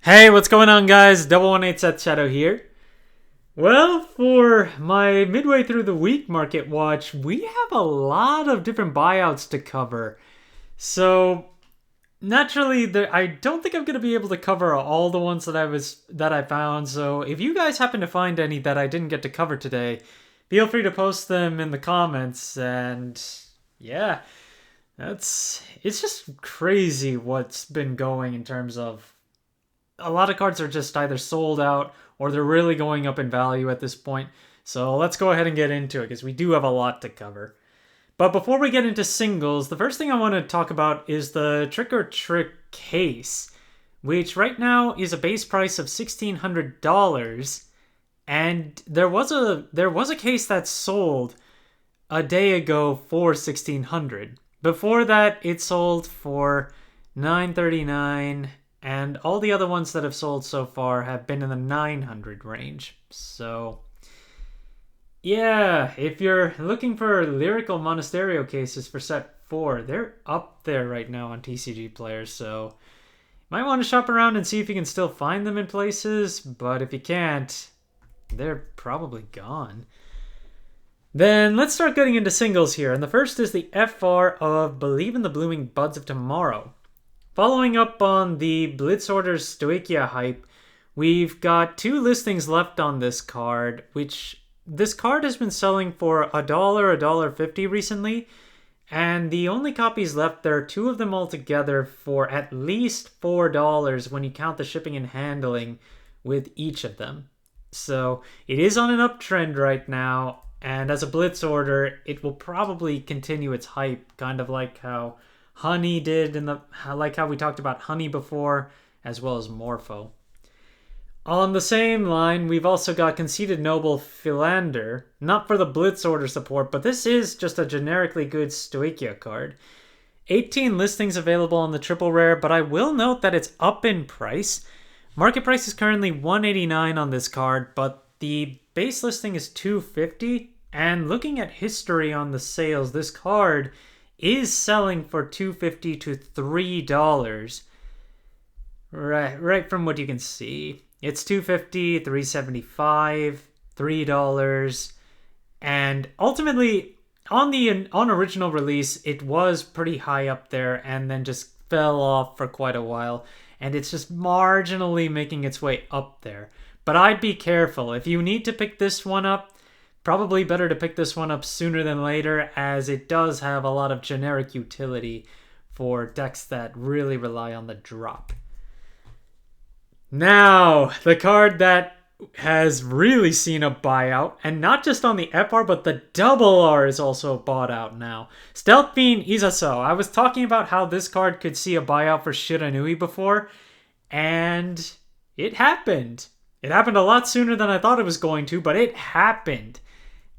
Hey, what's going on, guys? 118 Seth Shadow here. Well, for my midway through the week market watch, we have a lot of different buyouts to cover. So, naturally, I don't think I'm going to be able to cover all the ones that I found. So, if you guys happen to find any that I didn't get to cover today, feel free to post them in the comments. And yeah, it's just crazy what's been going in terms of a lot of cards are just either sold out or they're really going up in value at this point. So let's go ahead and get into it because we do have a lot to cover. But before we get into singles, the first thing I want to talk about is the Trick or Trick case, which right now is a base price of $1,600. And there was a case that sold a day ago for $1,600. Before that, it sold for $939. And all the other ones that have sold so far have been in the 900 range. So, yeah, if you're looking for Lyrical Monasterio cases for set 4, they're up there right now on TCG Players. So, you might want to shop around and see if you can still find them in places. But if you can't, they're probably gone. Then let's start getting into singles here. And the first is the FR of Believe in the Blooming Buds of Tomorrow. Following up on the Blitzorder's Stoia hype, we've got 2 listings left on this card, which this card has been selling for $1, $1.50 recently, and the only copies left, there are 2 of them altogether for at least $4 when you count the shipping and handling with each of them. So it is on an uptrend right now, and as a Blitz order, it will probably continue its hype, kind of like how Honey did like how we talked about Honey before, as well as Morpho. On the same line, we've also got Conceited Noble Philander, not for the Blitz order support, but this is just a generically good Stoichia card. 18 listings available on the triple rare, but I will note that it's up in price. Market price is currently $189 on this card, but the base listing is $250, and looking at history on the sales, this card is selling for $2.50 to $3. Right from what you can see. It's $2.50, $3.75, $3. And ultimately, on original release, it was pretty high up there and then just fell off for quite a while. And it's just marginally making its way up there. But I'd be careful. If you need to pick this one up, probably better to pick this one up sooner than later, as it does have a lot of generic utility for decks that really rely on the drop. Now, the card that has really seen a buyout, and not just on the FR, but the double R is also bought out now. Stealth Fiend Izaso. I was talking about how this card could see a buyout for Shiranui before, and it happened. It happened a lot sooner than I thought it was going to, but it happened.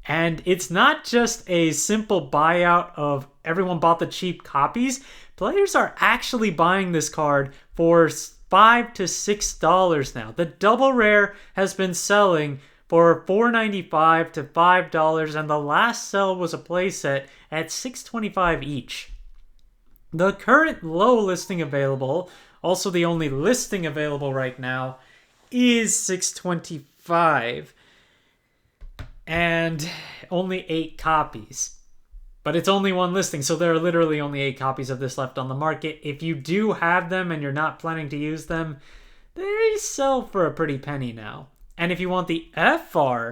And it's not just a simple buyout of everyone bought the cheap copies. Players are actually buying this card for $5 to $6 now. The double rare has been selling for $4.95 to $5, and the last sell was a playset at $6.25 each. The current low listing available, also the only listing available right now, is $6.25. And only 8 copies. But it's only one listing, so there are literally only 8 copies of this left on the market. If you do have them and you're not planning to use them, they sell for a pretty penny now. And if you want the FR,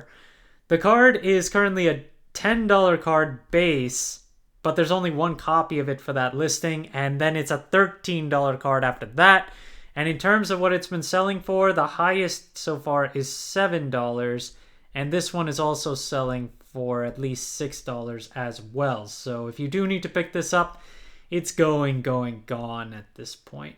the card is currently a $10 card base, but there's only 1 copy of it for that listing, and then it's a $13 card after that. And in terms of what it's been selling for, the highest so far is $7. And this one is also selling for at least $6 as well. So if you do need to pick this up, it's gone at this point.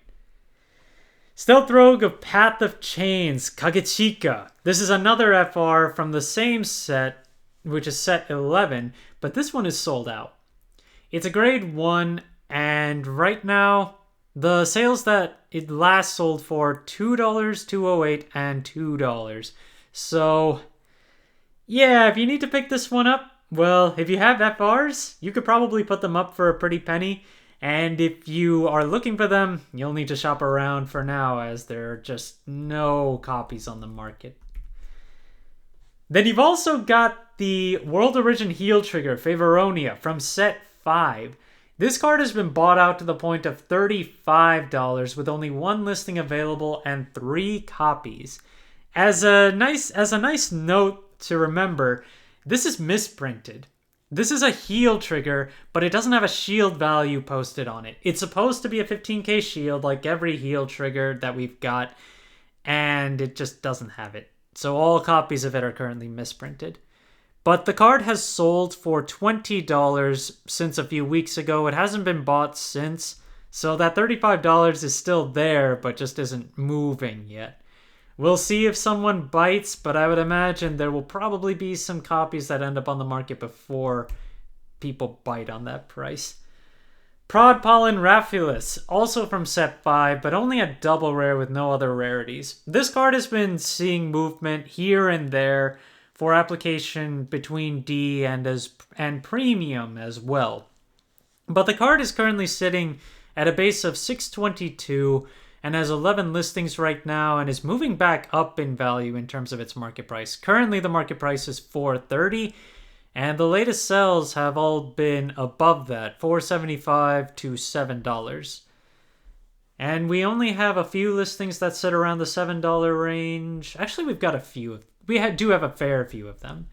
Stealth Rogue of Path of Chains, Kagechika. This is another FR from the same set, which is set 11, but this one is sold out. It's a grade 1, and right now, the sales that it last sold for, $2, $2.08, and $2. So yeah, if you need to pick this one up, well, if you have FRs, you could probably put them up for a pretty penny. And if you are looking for them, you'll need to shop around for now, as there are just no copies on the market. Then you've also got the World Origin Heel Trigger Favoronia from set 5. This card has been bought out to the point of $35 with only one listing available and 3 copies. As a nice note to remember, this is misprinted. This is a heel trigger, but it doesn't have a shield value posted on it. It's supposed to be a 15k shield like every heel trigger that we've got, and it just doesn't have it. So all copies of it are currently misprinted. But the card has sold for $20 since a few weeks ago. It hasn't been bought since, so that $35 is still there, but just isn't moving yet. We'll see if someone bites, but I would imagine there will probably be some copies that end up on the market before people bite on that price. Prod Pollen Raphulus, also from set 5, but only a double rare with no other rarities. This card has been seeing movement here and there for application between D and premium as well. But the card is currently sitting at a base of 622 and has 11 listings right now and is moving back up in value in terms of its market price. Currently the market price is $430, and the latest sells have all been above that, $475 to $7. And we only have a few listings that sit around the $7 range. Actually, we've got a few. Do have a fair few of them.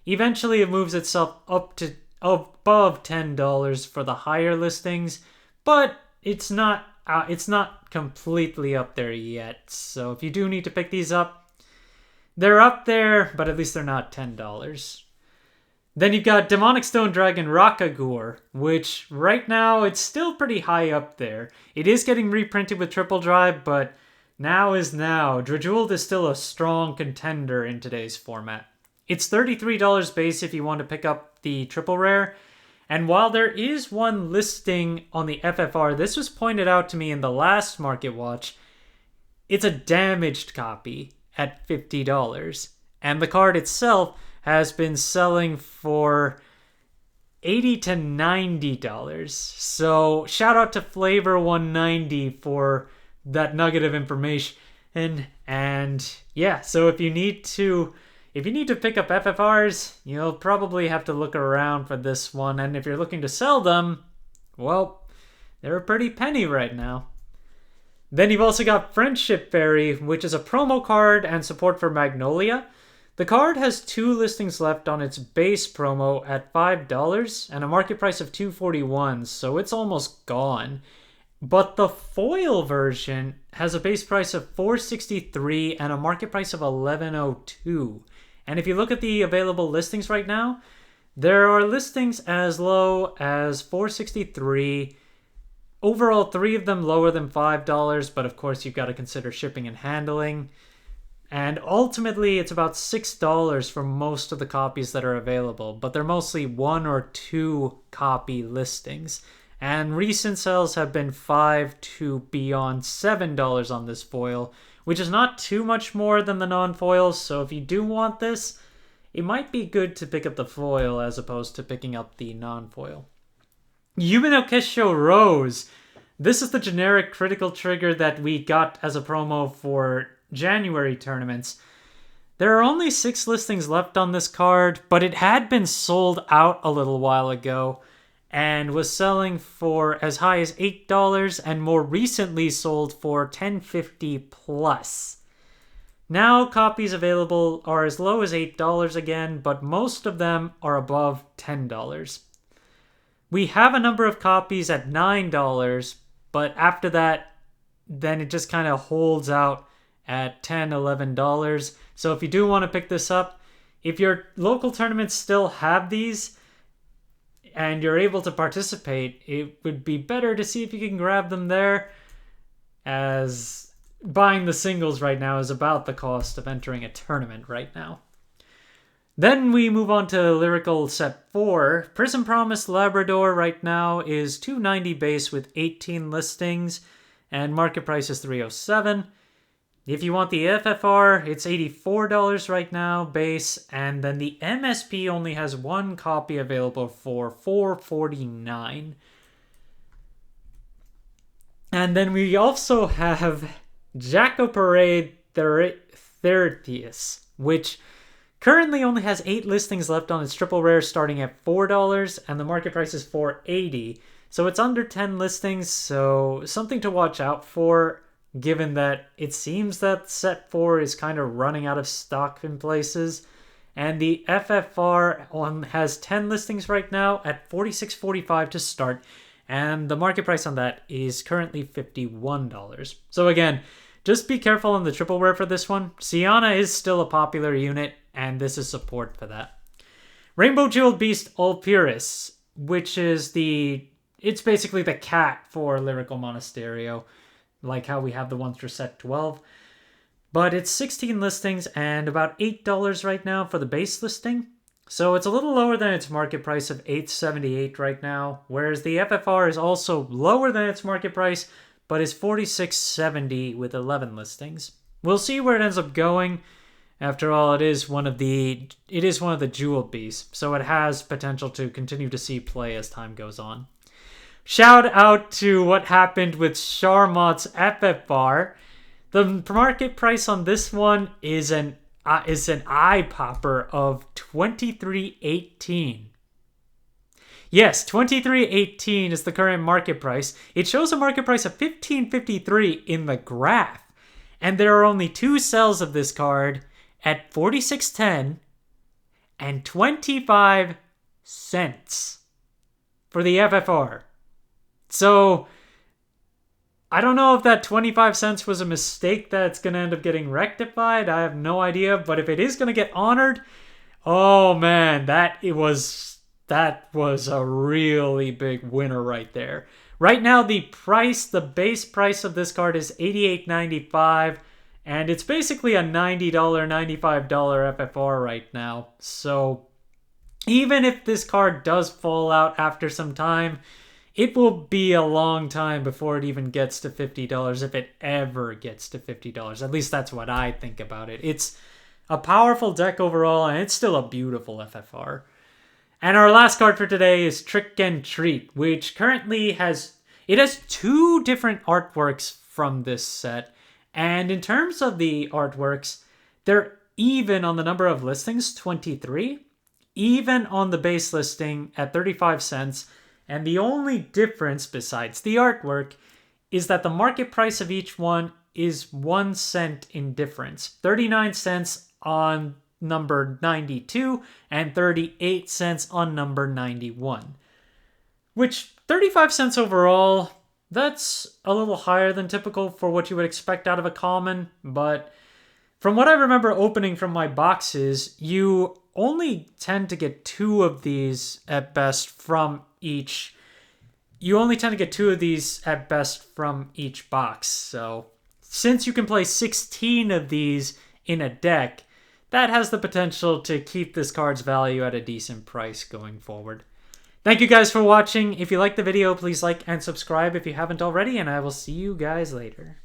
Eventually it moves itself up to above $10 for the higher listings, but it's not completely up there yet. So if you do need to pick these up, they're up there, but at least they're not $10. Then you've got Demonic Stone Dragon Rakagor, which right now it's still pretty high up there. It is getting reprinted with Triple Drive, but now is now. Drajult is still a strong contender in today's format. It's $33 base if you want to pick up the triple rare. And while there is one listing on the FFR, this was pointed out to me in the last Market Watch, it's a damaged copy at $50. And the card itself has been selling for $80 to $90. So shout out to Flavor190 for that nugget of information. And yeah, so if you need to pick up FFRs, you'll probably have to look around for this one. And if you're looking to sell them, well, they're a pretty penny right now. Then you've also got Friendship Fairy, which is a promo card and support for Magnolia. The card has 2 listings left on its base promo at $5 and a market price of $241, so it's almost gone. But the foil version has a base price of $463 and a market price of $1102. And if you look at the available listings right now, there are listings as low as $463. Overall, 3 of them lower than $5, but of course you've got to consider shipping and handling. And ultimately, it's about $6 for most of the copies that are available, but they're mostly 1 or 2 copy listings. And recent sales have been $5 to beyond $7 on this foil, which is not too much more than the non-foils. So if you do want this, it might be good to pick up the foil as opposed to picking up the non-foil. Yume no Kesho Rose. This is the generic critical trigger that we got as a promo for January tournaments. There are only 6 listings left on this card, but it had been sold out a little while ago and was selling for as high as $8 and more recently sold for $10.50 plus. Now copies available are as low as $8 again, but most of them are above $10. We have a number of copies at $9, but after that, then it just kind of holds out at $10, $11. So if you do want to pick this up, if your local tournaments still have these and you're able to participate, it would be better to see if you can grab them there, as buying the singles right now is about the cost of entering a tournament right now. Then we move on to Lyrical Set 4. Prism Promise Labrador right now is $290 base with 18 listings, and market price is $307. If you want the FFR, it's $84 right now base, and then the MSP only has 1 copy available for $449. And then we also have Jaco Parade Theratius, which currently only has 8 listings left on its triple rare, starting at $4, and the market price is $4.80. So it's under 10 listings, so something to watch out for, given that it seems that set 4 is kind of running out of stock in places. And the FFR one has 10 listings right now at $46.45 to start, and the market price on that is currently $51. So again, just be careful on the triple rare for this one. Sienna is still a popular unit, and this is support for that. Rainbow Jeweled Beast Ulpurus, which is it's basically the cat for Lyrical Monasterio, like how we have the ones for set 12. But it's 16 listings and about $8 right now for the base listing. So it's a little lower than its market price of $8.78 right now, whereas the FFR is also lower than its market price, but is $46.70 with 11 listings. We'll see where it ends up going. After all, it is one of the jeweled beasts, so it has potential to continue to see play as time goes on. Shout out to what happened with Charmot's FFR. The market price on this one is an eye popper of $23.18. Yes, $23.18 is the current market price. It shows a market price of $15.53 in the graph, and there are only 2 sales of this card at $46.10 and 25 cents for the FFR. So I don't know if that 25 cents was a mistake that's going to end up getting rectified. I have no idea. But if it is going to get honored, oh man, that was a really big winner right there. Right now, the base price of this card is $88.95. And it's basically a $90, $95 FFR right now. So even if this card does fall out after some time, it will be a long time before it even gets to $50, if it ever gets to $50. At least that's what I think about it. It's a powerful deck overall, and it's still a beautiful FFR. And our last card for today is Trick and Treat, which currently has 2 different artworks from this set. And in terms of the artworks, they're even on the number of listings, 23, even on the base listing at 35 cents. And the only difference besides the artwork is that the market price of each one is 1 cent in difference. 39 cents on number 92 and 38 cents on number 91. Which, 35 cents overall, that's a little higher than typical for what you would expect out of a common. But from what I remember opening from my boxes, you only tend to get 2 of these at best from each. You only tend to get 2 of these at best from each box. So since you can play 16 of these in a deck, that has the potential to keep this card's value at a decent price going forward. Thank you guys for watching. If you liked the video, please like and subscribe if you haven't already, and I will see you guys later.